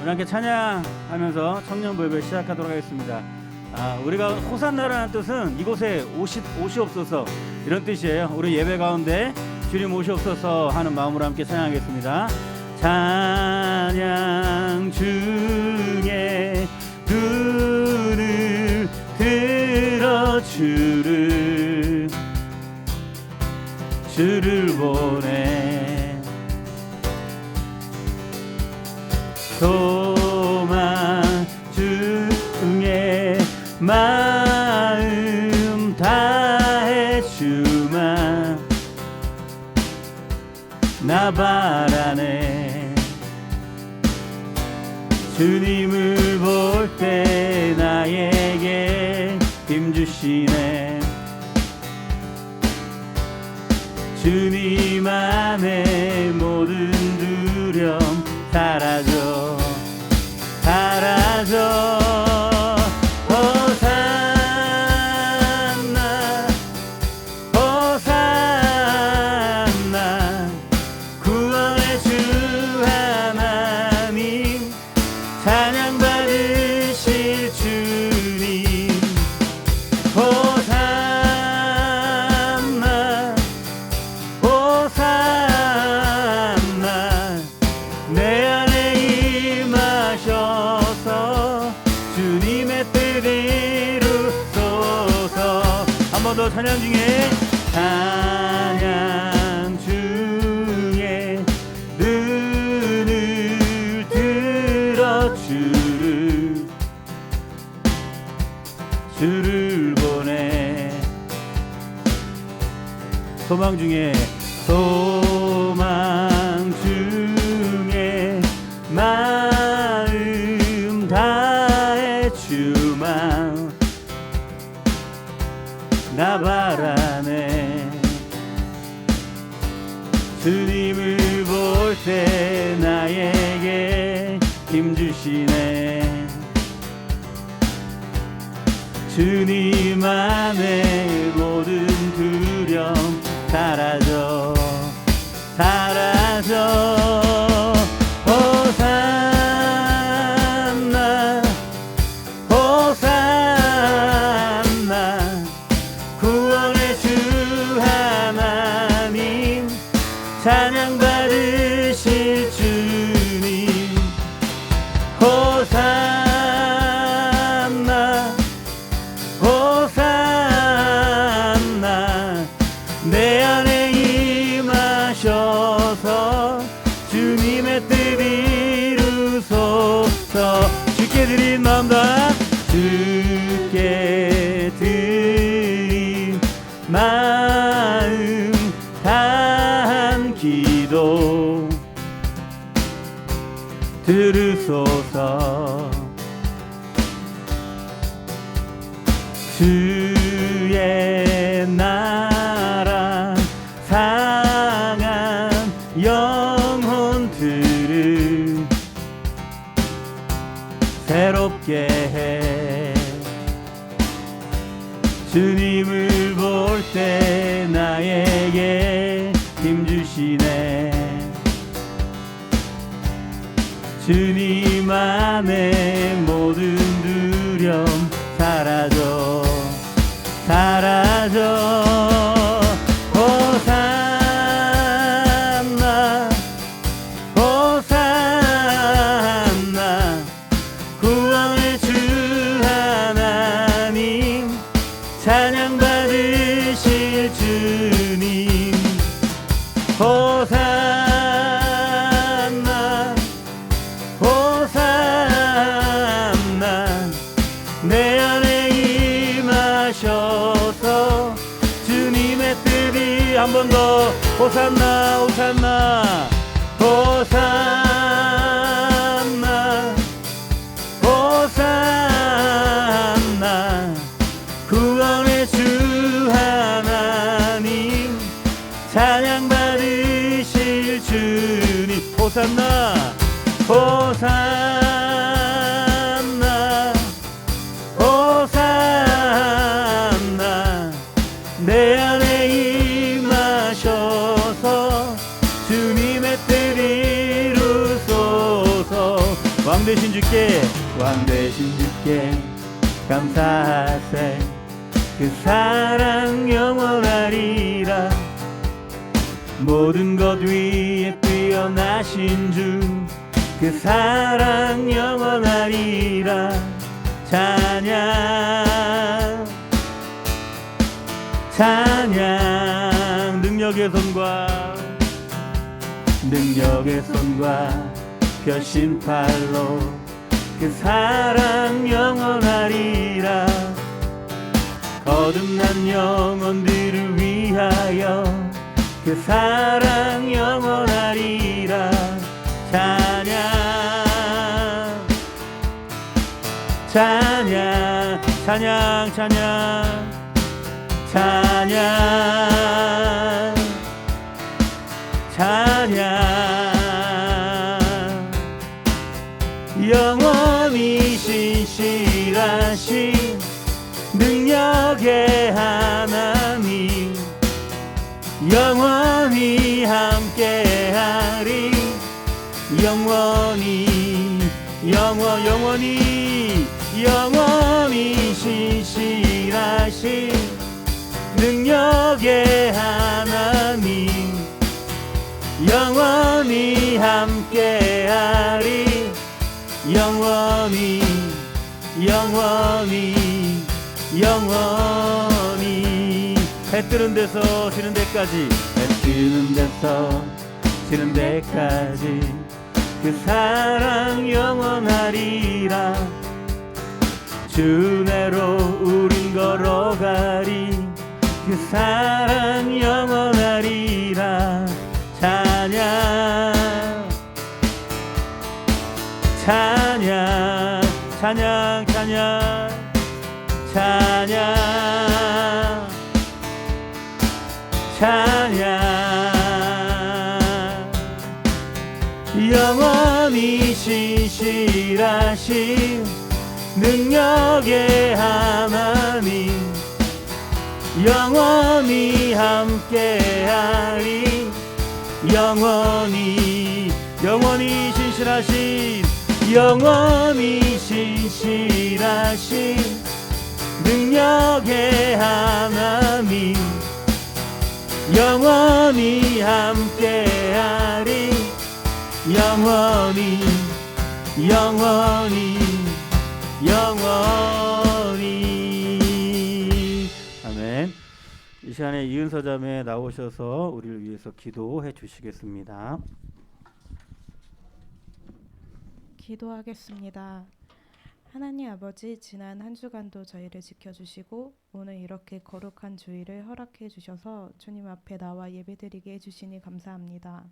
우리 함께 찬양하면서 청년부 예배 시작하도록 하겠습니다. 우리가 호산나라는 뜻은 이곳에 옷이 없어서 이런 뜻이에요. 우리 예배 가운데 주님 옷이 없어서 하는 마음으로 함께 찬양하겠습니다. 찬양 중에 눈을 들어 주를 보내 소망 중에 마음 다해 주만 나 바라네 주님을 볼 때 나에게 힘주시네 주님 안에 모든 두려움 사라져 호산나 호산나 구원의 주 하나님 찬양 받으실 주님 호산나 호산나 내 안에 임하셔서 주님의 뜻 이루소서. 한 번 더 찬양 중에 눈을 들어 주를 보내 소망 중에 마음 다해 주만 나 바라네 주님을 볼 때 나에게 힘주시네 주님 안에 모든 두려움 사라져 호산나 호산나 구원의 주 하나님 찬양 받으실 주님 호산나 호산나 내 안에 임하셔서 주님의 뜻 이루소서. 주께 드린 마음 다 주께 드린 마음 다한 기도 들으소서. 주의 나라 상한 영혼들을 새롭게 해 주님을 볼 때 나에게 힘주시네 주님 안에 모든 두려움 사라져 호산나 호산나 구원의 주 하나님 찬양 받으실 주님 호산나 호산나 내 안에 임하셔서 주님의 뜻이 한 번 더 호산나 호산나 호산나 호산나 구원의 주 하나님 찬양 받으실 주님 호산나 호산나 호산나 내 안에 임하셔서 주님의 뜻 이루소서. 왕 되신 주께 감사하세. 그 사랑 영원하리라. 모든 것 위에 뛰어나신 주, 그 사랑 영원하리라. 찬양 찬양. 능력의 손과 펴신 팔로 그 사랑 영원하리라. 거듭난 영혼들을 위하여 그 사랑 영원하리라. 찬양 찬양 찬양 찬양 찬양 찬양. 영원히 신실하신 능력의 하나님, 영원히 함께하리. 영원히 신실하신 능력의 하나님, 영원히 함께하리. 영원히 해 뜨는 데서 지는 데까지, 해 뜨는 데서 지는 데까지 그 사랑 영원하리라. 주내로 우린 걸어가리. 그 사랑 영원하리라. 찬양 찬양 찬양 찬양 찬양 찬양. 영원히 신실하신 능력의 하나님, 영원히 함께하리. 영원히 신실하신 능력의 하나님, 영원히 함께하리. 영원히 아멘. 이 시간에 이은서 자매 나오셔서 우리를 위해서 기도해 주시겠습니다. 기도하겠습니다. 하나님 아버지, 지난 한 주간도 저희를 지켜주시고 오늘 이렇게 거룩한 주일을 허락해 주셔서 주님 앞에 나와 예배드리게 해주시니 감사합니다.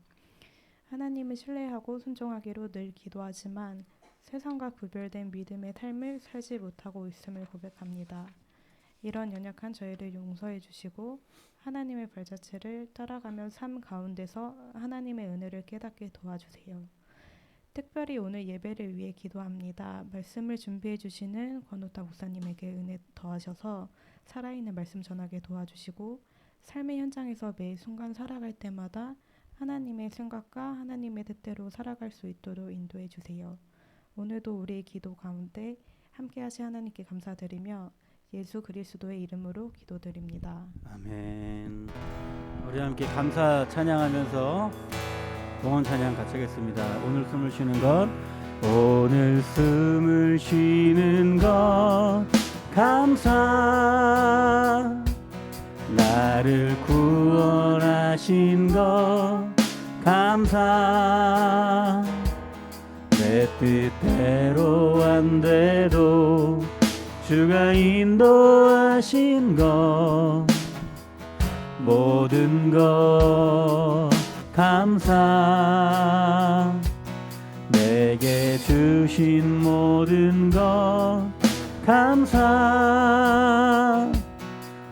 하나님을 신뢰하고 순종하기로 늘 기도하지만 세상과 구별된 믿음의 삶을 살지 못하고 있음을 고백합니다. 이런 연약한 저희를 용서해 주시고 하나님의 발자취를 따라가며 삶 가운데서 하나님의 은혜를 깨닫게 도와주세요. 특별히 오늘 예배를 위해 기도합니다. 말씀을 준비해 주시는 권호타 목사님에게 은혜 더하셔서 살아있는 말씀 전하게 도와주시고 삶의 현장에서 매 순간 살아갈 때마다 하나님의 생각과 하나님의 뜻대로 살아갈 수 있도록 인도해 주세요. 오늘도 우리의 기도 가운데 함께하신 하나님께 감사드리며 예수 그리스도의 이름으로 기도드립니다. 아멘. 우리 함께 감사 찬양하면서 봉헌 찬양 같이 하겠습니다. 오늘 숨을 쉬는 것, 오늘 숨을 쉬는 것 감사. 나를 구원하신 것 감사. 내 뜻대로 안 돼도 주가 인도하신 것 모든 것 감사. 내게 주신 모든 것 감사.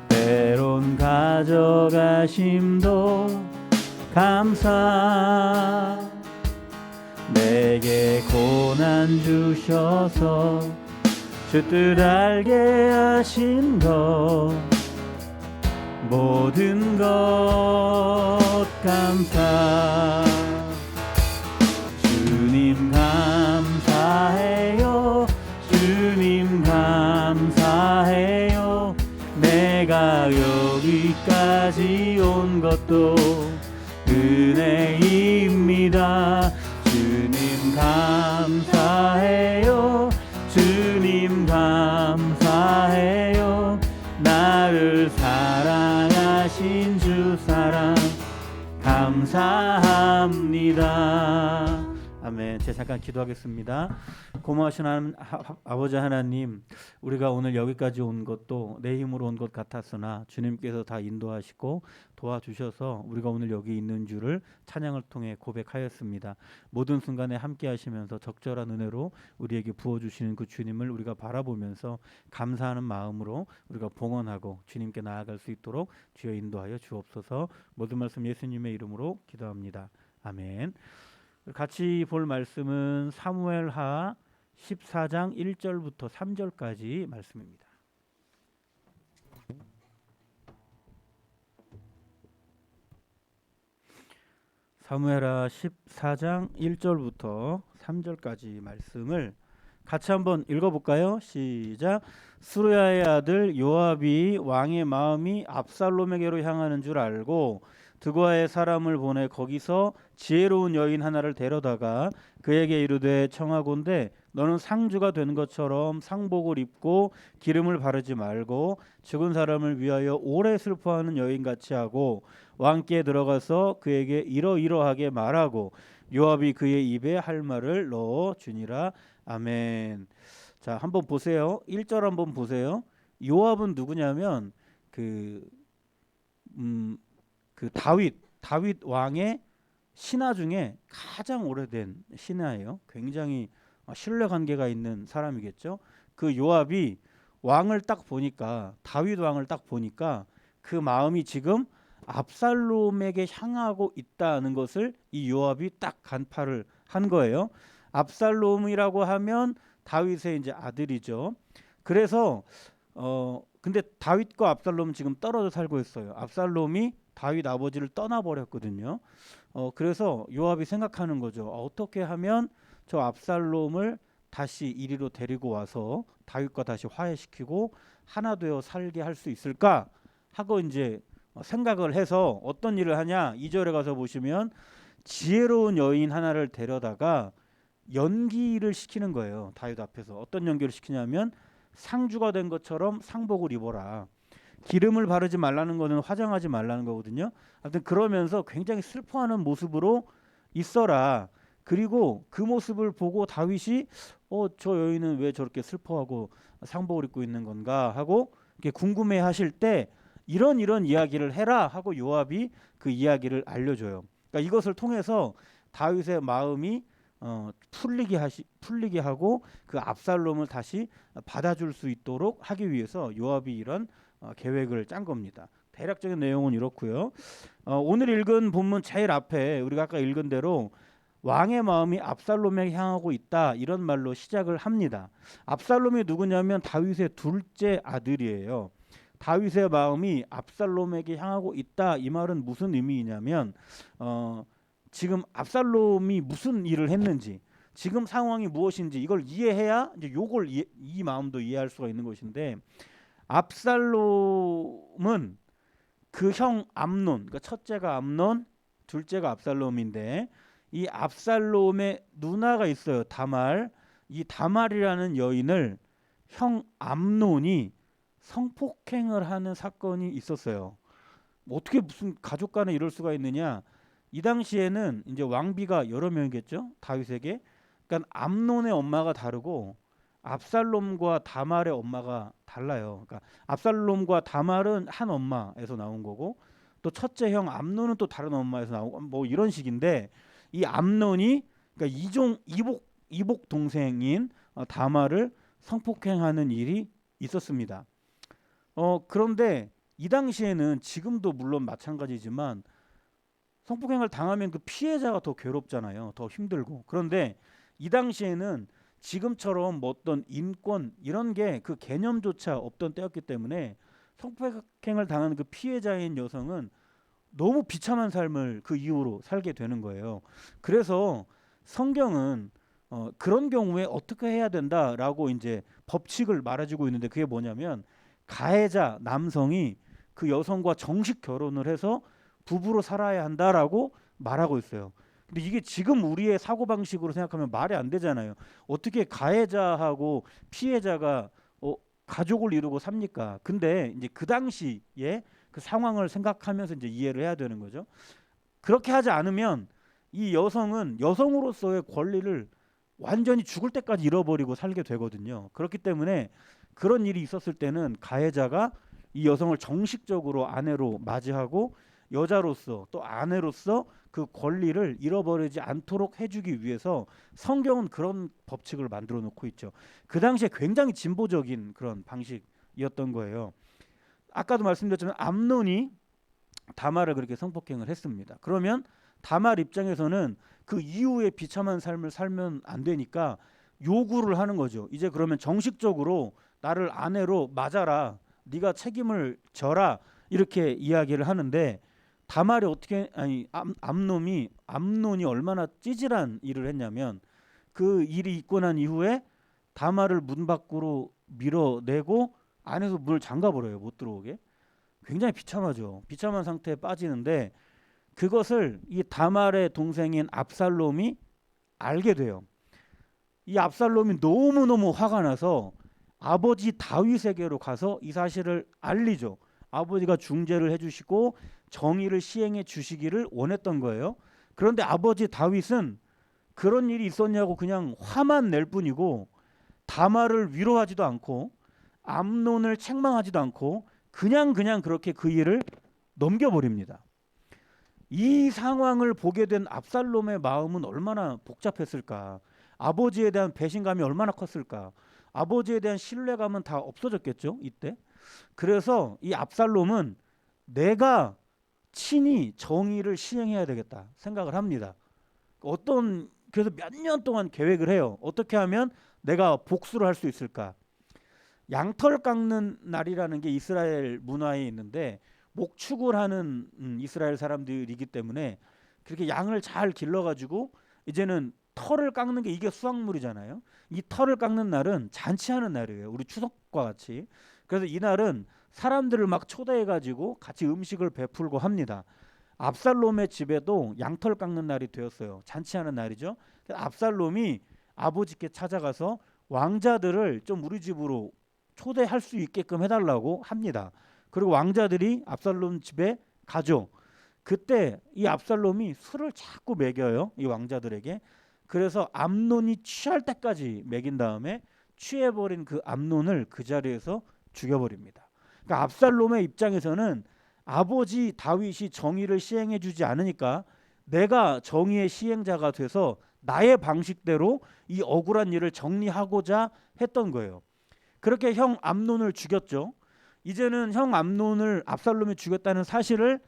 때론 가져가심도 감사. 내게 고난 주셔서 주 뜻 알게 하신 것 모든 것 감사. 주님 감사합니다. 것도 은혜입니다. 주님 감사해요. 주님 감사해요. 나를 사랑하신 주 사랑 감사합니다. 아멘. 제가 잠깐 기도하겠습니다. 고마우신 아버지 하나님, 우리가 오늘 여기까지 온 것도 내 힘으로 온 것 같았으나 주님께서 다 인도하시고 도와주셔서 우리가 오늘 여기 있는 줄을 찬양을 통해 고백하였습니다. 모든 순간에 함께 하시면서 적절한 은혜로 우리에게 부어주시는 그 주님을 우리가 바라보면서 감사하는 마음으로 우리가 봉헌하고 주님께 나아갈 수 있도록 주여 인도하여 주옵소서. 모든 말씀 예수님의 이름으로 기도합니다. 아멘. 같이 볼 말씀은 사무엘하 14장 1절부터 3절까지 말씀입니다. 사무엘하 14장 1절부터 3절까지 말씀을 같이 한번 읽어볼까요? 시작. 스루야의 아들 요압이 왕의 마음이 압살롬에게로 향하는 줄 알고 드고아의 사람을 보내 거기서 지혜로운 여인 하나를 데려다가 그에게 이르되 청하건대 너는 상주가 된 것처럼 상복을 입고 기름을 바르지 말고 죽은 사람을 위하여 오래 슬퍼하는 여인같이 하고 왕께 들어가서 그에게 이러이러하게 말하고 요압이 그의 입에 할 말을 넣어 주니라. 아멘. 자, 한번 보세요. 1절 한번 보세요. 요압은 누구냐면 그 다윗 왕의 신하 중에 가장 오래된 신하예요. 굉장히 신뢰 관계가 있는 사람이겠죠. 그 요압이 왕을 딱 보니까 다윗 왕을 딱 보니까 그 마음이 지금 압살롬에게 향하고 있다는 것을 이 요압이 딱 간파를 한 거예요. 압살롬이라고 하면 다윗의 이제 아들이죠. 그래서 근데 다윗과 압살롬은 지금 떨어져 살고 있어요. 압살롬이 다윗 아버지를 떠나버렸거든요. 그래서 요압이 생각하는 거죠. 어떻게 하면 저 압살롬을 다시 이리로 데리고 와서 다윗과 다시 화해시키고 하나 되어 살게 할 수 있을까 하고 이제 생각을 해서 어떤 일을 하냐. 2절에 가서 보시면 지혜로운 여인 하나를 데려다가 연기를 시키는 거예요. 다윗 앞에서. 어떤 연기를 시키냐면 상주가 된 것처럼 상복을 입어라. 기름을 바르지 말라는 거는 화장하지 말라는 거거든요. 아무튼 그러면서 굉장히 슬퍼하는 모습으로 있어라. 그리고 그 모습을 보고 다윗이 저 여인은 왜 저렇게 슬퍼하고 상복을 입고 있는 건가 하고 이렇게 궁금해하실 때 이런 이야기를 해라 하고 요압이 그 이야기를 알려줘요. 그러니까 이것을 통해서 다윗의 마음이 풀리게 하고 그 압살롬을 다시 받아줄 수 있도록 하기 위해서 요압이 이런 계획을 짠 겁니다. 대략적인 내용은 이렇고요. 오늘 읽은 본문 제일 앞에 우리가 아까 읽은 대로 왕의 마음이 압살롬에게 향하고 있다 이런 말로 시작을 합니다. 압살롬이 누구냐면 다윗의 둘째 아들이에요. 다윗의 마음이 압살롬에게 향하고 있다 이 말은 무슨 의미냐면 지금 압살롬이 무슨 일을 했는지 지금 상황이 무엇인지 이걸 이해해야 이제 요걸 이 마음도 이해할 수가 있는 것인데 압살롬은 그 형 암논, 그러니까 첫째가 암논, 둘째가 압살롬인데 이 압살롬의 누나가 있어요. 다말. 이 다말이라는 여인을 형 암논이 성폭행을 하는 사건이 있었어요. 어떻게 무슨 가족 간에 이럴 수가 있느냐? 이 당시에는 이제 왕비가 여러 명이겠죠. 다윗에게. 그러니까 암논의 엄마가 다르고 압살롬과 다말의 엄마가 달라요. 그러니까 압살롬과 다말은 한 엄마에서 나온 거고 또 첫째 형 암논은 또 다른 엄마에서 나오고 뭐 이런 식인데 이 암논이 그러니까 이복 동생인 다말을 성폭행하는 일이 있었습니다. 그런데 이 당시에는 지금도 물론 마찬가지지만 성폭행을 당하면 그 피해자가 더 괴롭잖아요. 더 힘들고. 그런데 이 당시에는 지금처럼 뭐 어떤 인권 이런 게 그 개념조차 없던 때였기 때문에 성폭행을 당하는 그 피해자인 여성은 너무 비참한 삶을 그 이후로 살게 되는 거예요. 그래서 성경은 그런 경우에 어떻게 해야 된다라고 이제 법칙을 말해주고 있는데 그게 뭐냐면 가해자 남성이 그 여성과 정식 결혼을 해서 부부로 살아야 한다라고 말하고 있어요. 근데 이게 지금 우리의 사고방식으로 생각하면 말이 안 되잖아요. 어떻게 가해자하고 피해자가 가족을 이루고 삽니까? 근데 이제 그 당시에 그 상황을 생각하면서 이제 이해를 해야 되는 거죠. 그렇게 하지 않으면 이 여성은 여성으로서의 권리를 완전히 죽을 때까지 잃어버리고 살게 되거든요. 그렇기 때문에 그런 일이 있었을 때는 가해자가 이 여성을 정식적으로 아내로 맞이하고 여자로서 또 아내로서 그 권리를 잃어버리지 않도록 해주기 위해서 성경은 그런 법칙을 만들어 놓고 있죠. 그 당시에 굉장히 진보적인 그런 방식이었던 거예요. 아까도 말씀드렸지만 암논이 다말을 그렇게 성폭행을 했습니다. 그러면 다말 입장에서는 그 이후에 비참한 삶을 살면 안 되니까 요구를 하는 거죠. 이제 그러면 정식적으로 나를 아내로 맞아라. 네가 책임을 져라. 이렇게 이야기를 하는데 다말이 어떻게 암논이 얼마나 찌질한 일을 했냐면 그 일이 있고 난 이후에 다말을 문 밖으로 밀어내고 안에서 문을 잠가 버려요. 못 들어오게. 굉장히 비참하죠. 비참한 상태에 빠지는데 그것을 이 다말의 동생인 압살롬이 알게 돼요. 이 압살롬이 너무너무 화가 나서 아버지 다윗에게로 가서 이 사실을 알리죠. 아버지가 중재를 해주시고 정의를 시행해 주시기를 원했던 거예요. 그런데 아버지 다윗은 그런 일이 있었냐고 그냥 화만 낼 뿐이고 다말을 위로하지도 않고 암논을 책망하지도 않고 그냥 그렇게 그 일을 넘겨버립니다. 이 상황을 보게 된 압살롬의 마음은 얼마나 복잡했을까. 아버지에 대한 배신감이 얼마나 컸을까. 아버지에 대한 신뢰감은 다 없어졌겠죠 이때. 그래서 이 압살롬은 내가 친히 정의를 시행해야 되겠다 생각을 합니다. 그래서 몇 년 동안 계획을 해요. 어떻게 하면 내가 복수를 할 수 있을까. 양털 깎는 날이라는 게 이스라엘 문화에 있는데 목축을 하는 이스라엘 사람들이기 때문에 그렇게 양을 잘 길러가지고 이제는 털을 깎는 게 이게 수확물이잖아요. 이 털을 깎는 날은 잔치하는 날이에요. 우리 추석과 같이. 그래서 이 날은 사람들을 막 초대해가지고 같이 음식을 베풀고 합니다. 압살롬의 집에도 양털 깎는 날이 되었어요. 잔치하는 날이죠. 압살롬이 아버지께 찾아가서 왕자들을 좀 우리 집으로 초대할 수 있게끔 해달라고 합니다. 그리고 왕자들이 압살롬 집에 가죠. 그때 이 압살롬이 술을 자꾸 먹여요. 이 왕자들에게. 그래서 암논이 취할 때까지 먹인 다음에 취해버린 그 암논을 그 자리에서 죽여버립니다. 그러니까 압살롬의 입장에서는 아버지 다윗이 정의를 시행해주지 않으니까 내가 정의의 시행자가 돼서 나의 방식대로 이 억울한 일을 정리하고자 했던 거예요. 그렇게 형 암논을 죽였죠. 이제는 형 암논을 압살롬이 죽였다는 사실을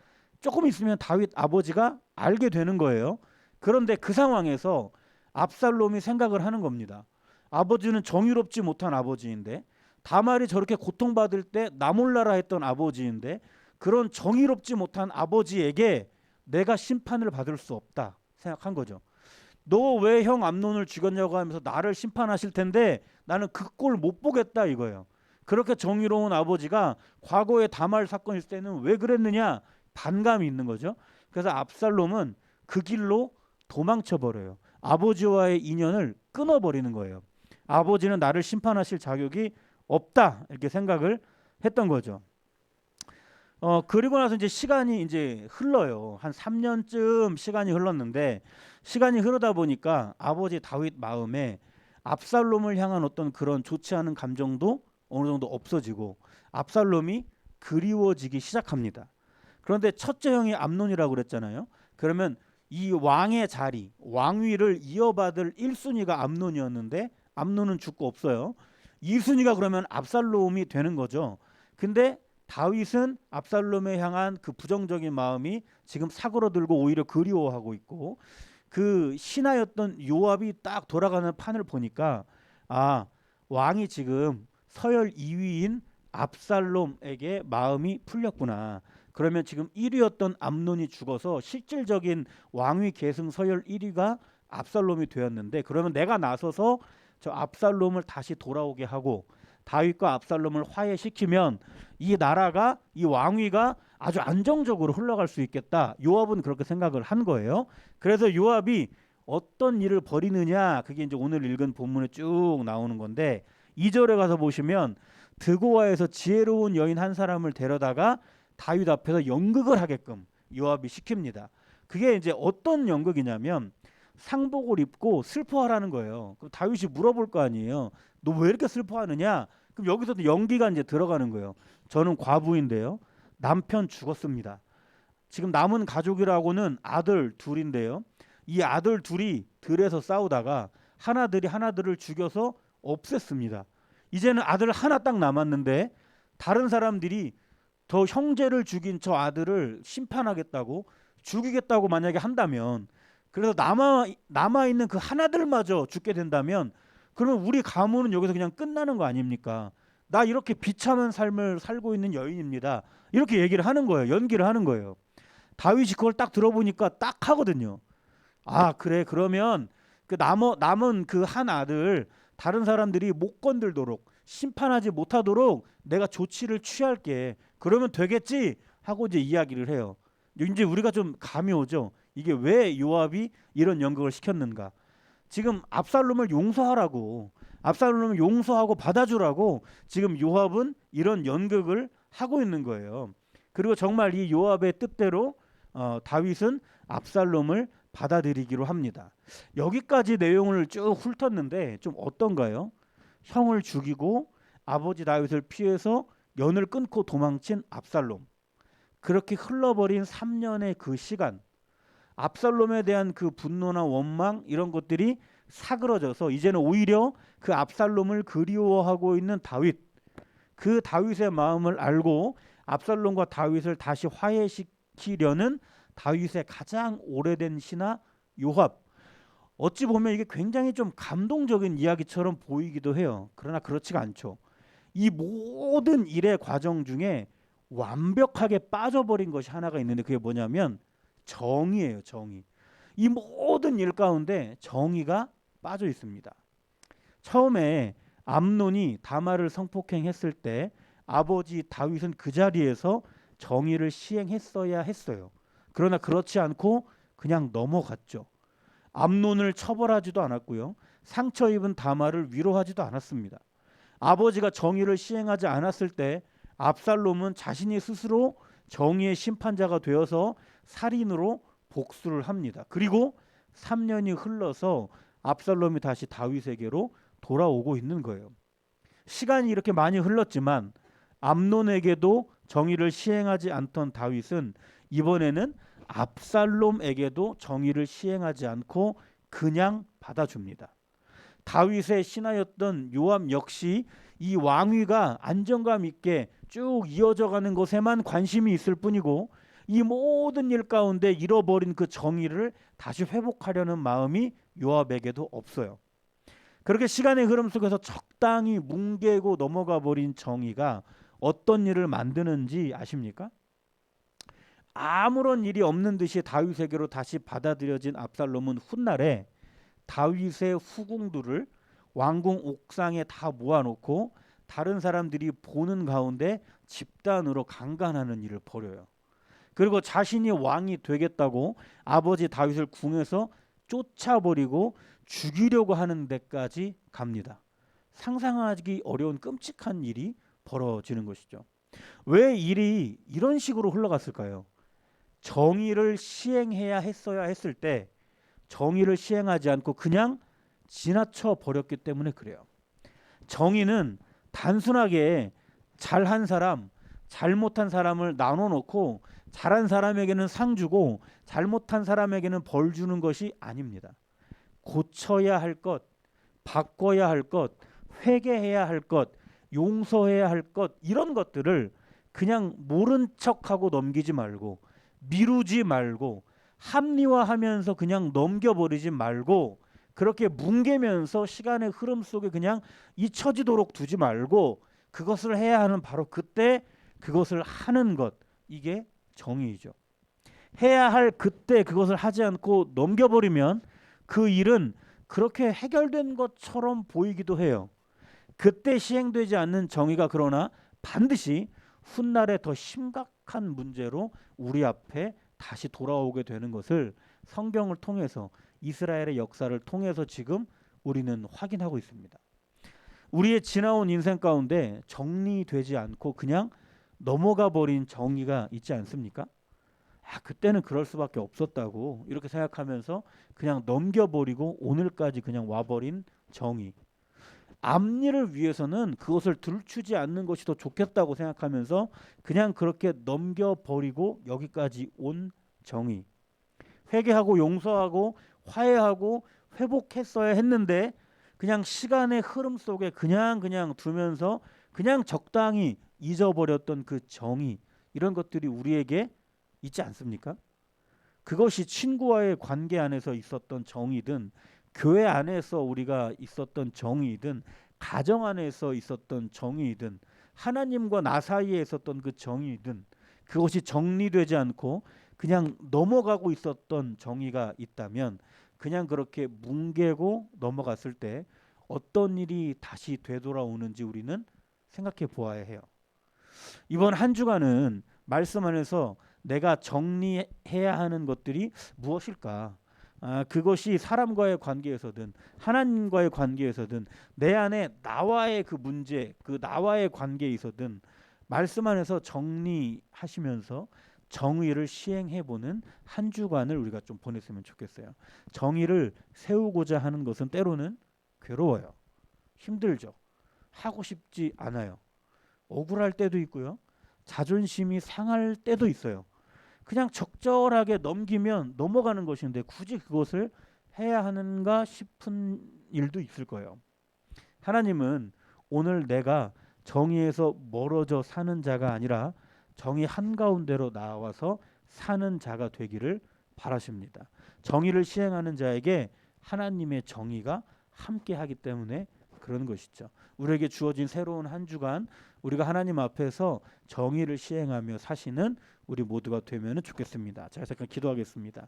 조금 있으면 다윗 아버지가 알게 되는 거예요. 그런데 그 상황에서 압살롬이 생각을 하는 겁니다. 아버지는 정의롭지 못한 아버지인데 다말이 저렇게 고통받을 때 나 몰라라 했던 아버지인데 그런 정의롭지 못한 아버지에게 내가 심판을 받을 수 없다 생각한 거죠. 너 왜 형 암논을 죽였냐고 하면서 나를 심판하실 텐데 나는 그 꼴 못 보겠다 이거예요. 그렇게 정의로운 아버지가 과거에 다말 사건 있을 때는 왜 그랬느냐 반감이 있는 거죠. 그래서 압살롬은 그 길로 도망쳐 버려요. 아버지와의 인연을 끊어버리는 거예요. 아버지는 나를 심판하실 자격이 없다 이렇게 생각을 했던 거죠. 그리고 나서 이제 시간이 이제 흘러요. 한 3년쯤 시간이 흘렀는데 시간이 흐르다 보니까 아버지 다윗 마음에 압살롬을 향한 어떤 그런 좋지 않은 감정도 어느 정도 없어지고 압살롬이 그리워지기 시작합니다. 그런데 첫째 형이 암논이라고 그랬잖아요. 그러면 이 왕의 자리, 왕위를 이어받을 1순위가 암논이었는데 암논은 죽고 없어요. 2순위가 그러면 압살롬이 되는 거죠. 근데 다윗은 압살롬에 향한 그 부정적인 마음이 지금 사그러들고 오히려 그리워하고 있고 그 신하였던 요압이 딱 돌아가는 판을 보니까 왕이 지금 서열 2위인 압살롬에게 마음이 풀렸구나. 그러면 지금 1위였던 암논이 죽어서 실질적인 왕위 계승 서열 1위가 압살롬이 되었는데 그러면 내가 나서서 저 압살롬을 다시 돌아오게 하고 다윗과 압살롬을 화해시키면 이 나라가 이 왕위가 아주 안정적으로 흘러갈 수 있겠다. 요압은 그렇게 생각을 한 거예요. 그래서 요압이 어떤 일을 벌이느냐, 그게 이제 오늘 읽은 본문에 쭉 나오는 건데 2절에 가서 보시면 드고아에서 지혜로운 여인 한 사람을 데려다가 다윗 앞에서 연극을 하게끔 요압이 시킵니다. 그게 이제 어떤 연극이냐면 상복을 입고 슬퍼하라는 거예요. 그럼 다윗이 물어볼 거 아니에요. 너 왜 이렇게 슬퍼하느냐? 그럼 여기서도 연기가 이제 들어가는 거예요. 저는 과부인데요. 남편 죽었습니다. 지금 남은 가족이라고는 아들 둘인데요. 이 아들 둘이 들에서 싸우다가 하나들이 하나들을 죽여서 없앴습니다. 이제는 아들 하나 딱 남았는데 다른 사람들이 더 형제를 죽인 저 아들을 심판하겠다고 죽이겠다고 만약에 한다면, 그래서 남아 있는 그 하나들마저 죽게 된다면 그러면 우리 가문은 여기서 그냥 끝나는 거 아닙니까? 나 이렇게 비참한 삶을 살고 있는 여인입니다. 이렇게 얘기를 하는 거예요. 연기를 하는 거예요. 다윗이 그걸 딱 들어보니까 딱 하거든요. 아, 그래, 그러면 그 남은 그 한 아들 다른 사람들이 못 건들도록 심판하지 못하도록 내가 조치를 취할게. 그러면 되겠지 하고 이제 이야기를 해요. 이제 우리가 좀 감이 오죠. 이게 왜 요압이 이런 연극을 시켰는가? 지금 압살롬을 용서하라고, 압살롬을 용서하고 받아주라고 지금 요압은 이런 연극을 하고 있는 거예요. 그리고 정말 이 요압의 뜻대로 다윗은 압살롬을 받아들이기로 합니다. 여기까지 내용을 쭉 훑었는데 좀 어떤가요? 형을 죽이고 아버지 다윗을 피해서 연을 끊고 도망친 압살롬. 그렇게 흘러버린 3년의 그 시간, 압살롬에 대한 그 분노나 원망 이런 것들이 사그러져서 이제는 오히려 그 압살롬을 그리워하고 있는 다윗, 그 다윗의 마음을 알고 압살롬과 다윗을 다시 화해시키려는 다윗의 가장 오래된 신하 요압. 어찌 보면 이게 굉장히 좀 감동적인 이야기처럼 보이기도 해요. 그러나 그렇지가 않죠. 이 모든 일의 과정 중에 완벽하게 빠져버린 것이 하나가 있는데 그게 뭐냐면 정의예요. 정의. 이 모든 일 가운데 정의가 빠져 있습니다. 처음에 암논이 다말을 성폭행했을 때 아버지 다윗은 그 자리에서 정의를 시행했어야 했어요. 그러나 그렇지 않고 그냥 넘어갔죠. 암논을 처벌하지도 않았고요. 상처 입은 다말을 위로하지도 않았습니다. 아버지가 정의를 시행하지 않았을 때 압살롬은 자신이 스스로 정의의 심판자가 되어서 살인으로 복수를 합니다. 그리고 3년이 흘러서 압살롬이 다시 다윗에게로 돌아오고 있는 거예요. 시간이 이렇게 많이 흘렀지만 암논에게도 정의를 시행하지 않던 다윗은 이번에는 압살롬에게도 정의를 시행하지 않고 그냥 받아줍니다. 다윗의 신하였던 요압 역시 이 왕위가 안정감 있게 쭉 이어져 가는 것에만 관심이 있을 뿐이고 이 모든 일 가운데 잃어버린 그 정의를 다시 회복하려는 마음이 요압에게도 없어요. 그렇게 시간의 흐름 속에서 적당히 뭉개고 넘어가 버린 정의가 어떤 일을 만드는지 아십니까? 아무런 일이 없는 듯이 다윗에게로 다시 받아들여진 압살롬은 훗날에 다윗의 후궁들을 왕궁 옥상에 다 모아놓고 다른 사람들이 보는 가운데 집단으로 강간하는 일을 벌여요. 그리고 자신이 왕이 되겠다고 아버지 다윗을 궁에서 쫓아버리고 죽이려고 하는 데까지 갑니다. 상상하기 어려운 끔찍한 일이 벌어지는 것이죠. 왜 일이 이런 식으로 흘러갔을까요? 정의를 시행해야 했어야 했을 때 정의를 시행하지 않고 그냥 지나쳐 버렸기 때문에 그래요. 정의는 단순하게 잘한 사람, 잘못한 사람을 나눠놓고 잘한 사람에게는 상 주고 잘못한 사람에게는 벌 주는 것이 아닙니다. 고쳐야 할 것, 바꿔야 할 것, 회개해야 할 것, 용서해야 할 것 이런 것들을 그냥 모른 척하고 넘기지 말고 미루지 말고 합리화하면서 그냥 넘겨버리지 말고 그렇게 뭉개면서 시간의 흐름 속에 그냥 잊혀지도록 두지 말고 그것을 해야 하는 바로 그때 그것을 하는 것, 이게 정의이죠. 해야 할 그때 그것을 하지 않고 넘겨버리면 그 일은 그렇게 해결된 것처럼 보이기도 해요. 그때 시행되지 않는 정의가 그러나 반드시 훗날에 더 심각한 문제로 우리 앞에 다시 돌아오게 되는 것을 성경을 통해서 이스라엘의 역사를 통해서 지금 우리는 확인하고 있습니다. 우리의 지나온 인생 가운데 정리되지 않고 그냥 넘어가 버린 정의가 있지 않습니까? 그때는 그럴 수밖에 없었다고 이렇게 생각하면서 그냥 넘겨버리고 오늘까지 그냥 와버린 정의. 앞일을 위해서는 그것을 들추지 않는 것이 더 좋겠다고 생각하면서 그냥 그렇게 넘겨버리고 여기까지 온 정의. 회개하고 용서하고 화해하고 회복했어야 했는데 그냥 시간의 흐름 속에 그냥 두면서 그냥 적당히 잊어버렸던 그 정의, 이런 것들이 우리에게 있지 않습니까? 그것이 친구와의 관계 안에서 있었던 정의든 교회 안에서 우리가 있었던 정의든 가정 안에서 있었던 정의든 하나님과 나 사이에 있었던 그 정의든 그것이 정리되지 않고 그냥 넘어가고 있었던 정의가 있다면 그냥 그렇게 뭉개고 넘어갔을 때 어떤 일이 다시 되돌아오는지 우리는 생각해 보아야 해요. 이번 한 주간은 말씀 안에서 내가 정리해야 하는 것들이 무엇일까? 그것이 사람과의 관계에서든 하나님과의 관계에서든 내 안에 나와의 그 문제, 그 나와의 관계에 있어든 말씀 안에서 정리하시면서 정의를 시행해보는 한 주간을 우리가 좀 보냈으면 좋겠어요. 정의를 세우고자 하는 것은 때로는 괴로워요. 힘들죠. 하고 싶지 않아요. 억울할 때도 있고요. 자존심이 상할 때도 있어요. 그냥 적절하게 넘기면 넘어가는 것인데 굳이 그것을 해야 하는가 싶은 일도 있을 거예요. 하나님은 오늘 내가 정의에서 멀어져 사는 자가 아니라 정의 한가운데로 나와서 사는 자가 되기를 바라십니다. 정의를 시행하는 자에게 하나님의 정의가 함께하기 때문에 그런 것이죠. 우리에게 주어진 새로운 한 주간 우리가 하나님 앞에서 정의를 시행하며 사시는 우리 모두가 되면 좋겠습니다. 자, 잠깐 기도하겠습니다.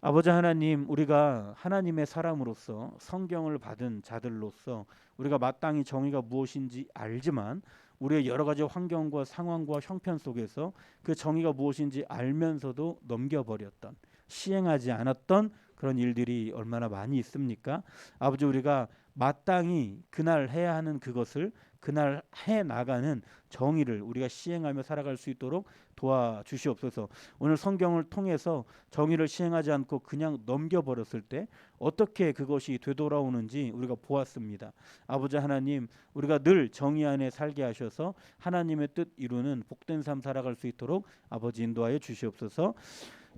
아버지 하나님, 우리가 하나님의 사람으로서 성경을 받은 자들로서 우리가 마땅히 정의가 무엇인지 알지만 우리의 여러 가지 환경과 상황과 형편 속에서 그 정의가 무엇인지 알면서도 넘겨버렸던, 시행하지 않았던 그런 일들이 얼마나 많이 있습니까? 아버지, 우리가 마땅히 그날 해야 하는 그것을 그날 해 나가는 정의를 우리가 시행하며 살아갈 수 있도록 도와주시옵소서. 오늘 성경을 통해서 정의를 시행하지 않고 그냥 넘겨버렸을 때 어떻게 그것이 되돌아오는지 우리가 보았습니다. 아버지 하나님, 우리가 늘 정의 안에 살게 하셔서 하나님의 뜻 이루는 복된 삶 살아갈 수 있도록 아버지 인도하여 주시옵소서.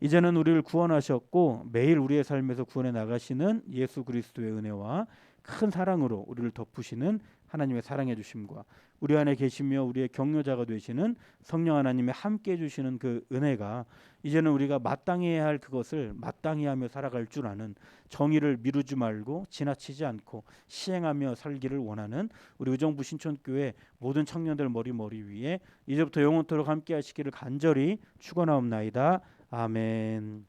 이제는 우리를 구원하셨고 매일 우리의 삶에서 구원해 나가시는 예수 그리스도의 은혜와 큰 사랑으로 우리를 덮으시는 하나님의 사랑해 주심과 우리 안에 계시며 우리의 격려자가 되시는 성령 하나님의 함께 해주시는 그 은혜가 이제는 우리가 마땅히 해야 할 그것을 마땅히 하며 살아갈 줄 아는, 정의를 미루지 말고 지나치지 않고 시행하며 살기를 원하는 우리 의정부 신촌교회 모든 청년들 머리 위에 이제부터 영원토록 함께 하시기를 간절히 축원하옵나이다. 아멘.